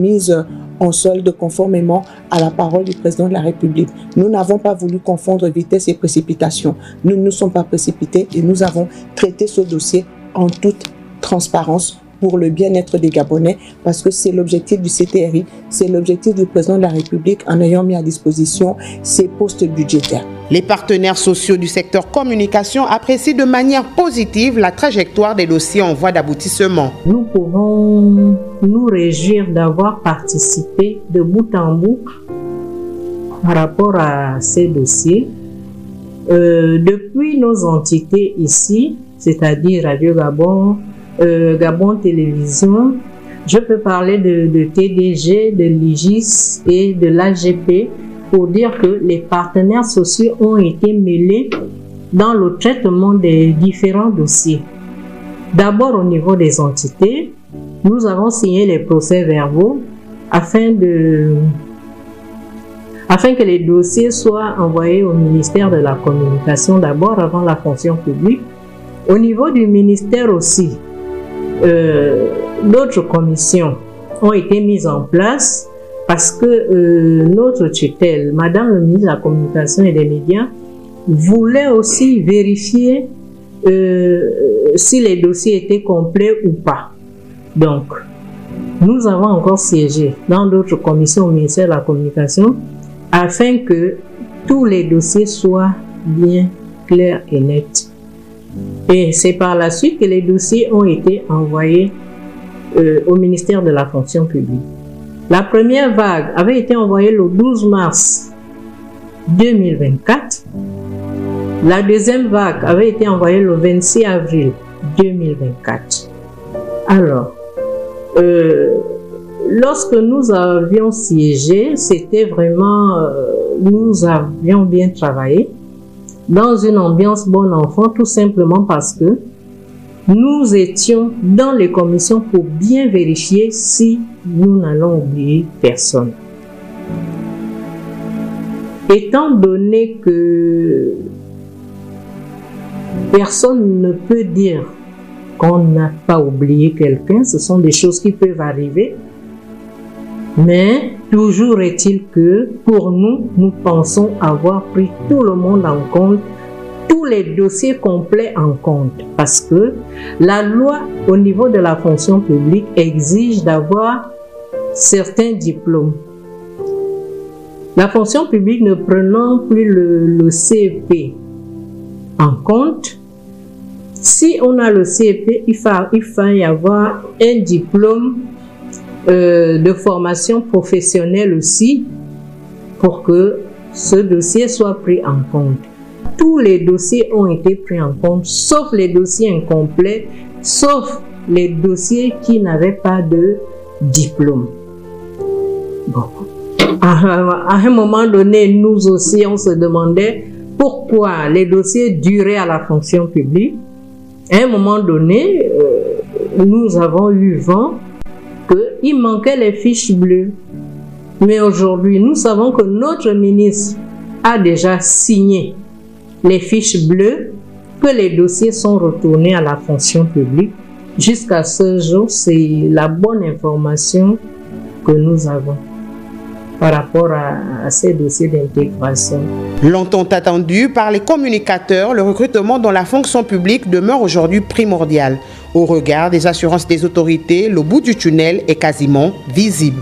mise en solde conformément à la parole du président de la République. Nous n'avons pas voulu confondre vitesse et précipitation. Nous ne nous sommes pas précipités et nous avons traité ce dossier en toute transparence pour le bien-être des Gabonais, parce que c'est l'objectif du CTRI, c'est l'objectif du président de la République en ayant mis à disposition ces postes budgétaires. Les partenaires sociaux du secteur communication apprécient de manière positive la trajectoire des dossiers en voie d'aboutissement. Nous pouvons nous réjouir d'avoir participé de bout en bout par rapport à ces dossiers. Depuis nos entités ici, c'est-à-dire Radio Gabon, Gabon Télévision, je peux parler de TDG, de l'IGIS et de l'AGP pour dire que les partenaires sociaux ont été mêlés dans le traitement des différents dossiers. D'abord au niveau des entités, nous avons signé les procès-verbaux afin que les dossiers soient envoyés au ministère de la Communication d'abord avant la fonction publique. Au niveau du ministère aussi, d'autres commissions ont été mises en place parce que notre tutelle, Madame le ministre de la Communication et des Médias, voulait aussi vérifier si les dossiers étaient complets ou pas. Donc, nous avons encore siégé dans d'autres commissions au ministère de la Communication afin que tous les dossiers soient bien clairs et nets. Et c'est par la suite que les dossiers ont été envoyés au ministère de la Fonction publique. La première vague avait été envoyée le 12 mars 2024. La deuxième vague avait été envoyée le 26 avril 2024. Alors, lorsque nous avions siégé, c'était vraiment, nous avions bien travaillé dans une ambiance bon enfant, tout simplement parce que nous étions dans les commissions pour bien vérifier si nous n'allons oublier personne. Étant donné que personne ne peut dire qu'on n'a pas oublié quelqu'un, ce sont des choses qui peuvent arriver, mais toujours est-il que pour nous, nous pensons avoir pris tout le monde en compte, tous les dossiers complets en compte, parce que la loi au niveau de la fonction publique exige d'avoir certains diplômes. La fonction publique ne prenant plus le CEP en compte, si on a le CEP, il faut y avoir un diplôme de formation professionnelle aussi pour que ce dossier soit pris en compte. Tous les dossiers ont été pris en compte, sauf les dossiers incomplets, sauf les dossiers qui n'avaient pas de diplôme. Bon. À un moment donné, nous aussi, on se demandait pourquoi les dossiers duraient à la fonction publique. À un moment donné, nous avons eu vent qu'il manquait les fiches bleues. Mais aujourd'hui, nous savons que notre ministre a déjà signé les fiches bleues, que les dossiers sont retournés à la fonction publique. Jusqu'à ce jour, c'est la bonne information que nous avons par rapport à ces dossiers d'intégration. Longtemps attendu par les communicateurs, le recrutement dans la fonction publique demeure aujourd'hui primordial. Au regard des assurances des autorités, le bout du tunnel est quasiment visible.